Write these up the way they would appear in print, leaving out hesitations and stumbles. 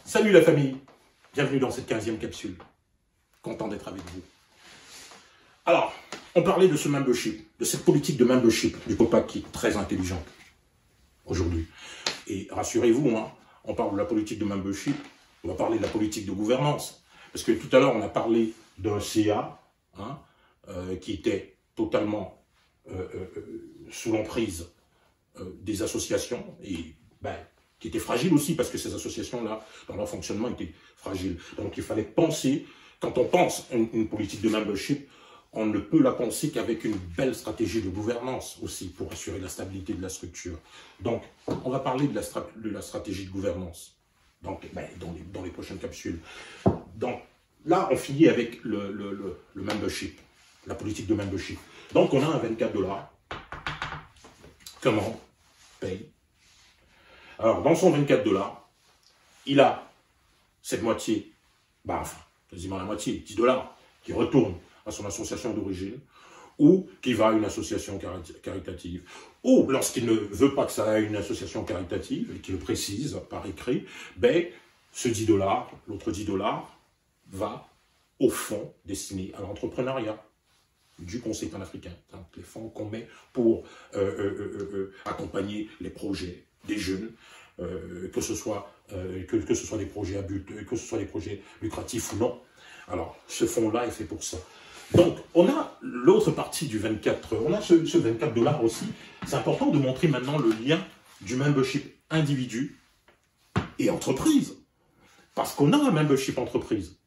Salut la famille, bienvenue dans cette 15e capsule. Content d'être avec vous. Alors, on parlait de ce membership, de cette politique de membership du COPAC qui est très intelligente aujourd'hui. Et rassurez-vous, hein, on parle de la politique de membership, on va parler de la politique de gouvernance. Parce que tout à l'heure, on a parlé d'un CA hein, qui était totalement sous l'emprise des associations et qui était fragile aussi parce que ces associations-là, dans leur fonctionnement, étaient fragiles. Donc il fallait penser, quand on pense une politique de membership, on ne peut la penser qu'avec une belle stratégie de gouvernance aussi pour assurer la stabilité de la structure. Donc on va parler de la stratégie de gouvernance donc, dans les prochaines capsules. Donc là, on finit avec le membership, la politique de membership. Donc on a un 24 $. Comment paye? Alors, dans son 24 $, il a cette moitié, enfin, quasiment la moitié, 10 $, qui retourne à son association d'origine, ou qui va à une association caritative, ou lorsqu'il ne veut pas que ça aille à une association caritative, et qu'il le précise par écrit, ce 10 $, l'autre 10 $, va au fonds destiné à l'entrepreneuriat du Conseil panafricain, donc les fonds qu'on met pour accompagner les projets des jeunes, que ce soit des projets à but, que ce soit des projets lucratifs ou non. Alors, ce fonds-là est fait pour ça. Donc, on a l'autre partie du 24, on a ce 24 $ aussi. C'est important de montrer maintenant le lien du membership individu et entreprise. Parce qu'on a un membership entreprise.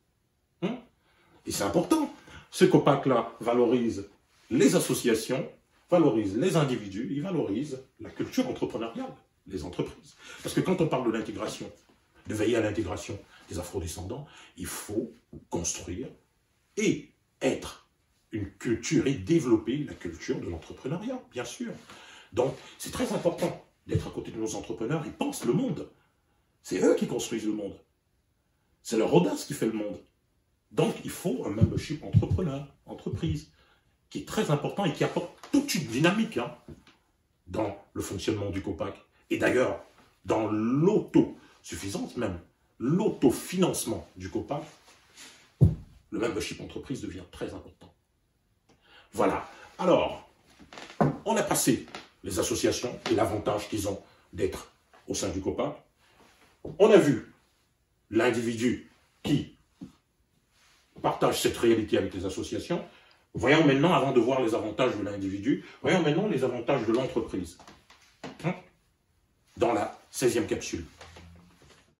Et c'est important. Ce COPAC-là valorise les associations, valorise les individus, il valorise la culture entrepreneuriale, les entreprises. Parce que quand on parle de l'intégration, de veiller à l'intégration des afrodescendants, il faut construire et être une culture et développer la culture de l'entrepreneuriat, bien sûr. Donc, c'est très important d'être à côté de nos entrepreneurs. Ils pensent le monde. C'est eux qui construisent le monde. C'est leur audace qui fait le monde. Donc, il faut un membership entreprise, qui est très important et qui apporte toute une dynamique dans le fonctionnement du COPAC. Et d'ailleurs, dans l'autosuffisance même, l'autofinancement du COPAC, le membership entreprise devient très important. Voilà. Alors, on a passé les associations et l'avantage qu'ils ont d'être au sein du COPAC. On a vu l'individu qui partage cette réalité avec les associations. Voyons maintenant, avant de voir les avantages de l'individu, voyons maintenant les avantages de l'entreprise. Dans la 16e capsule.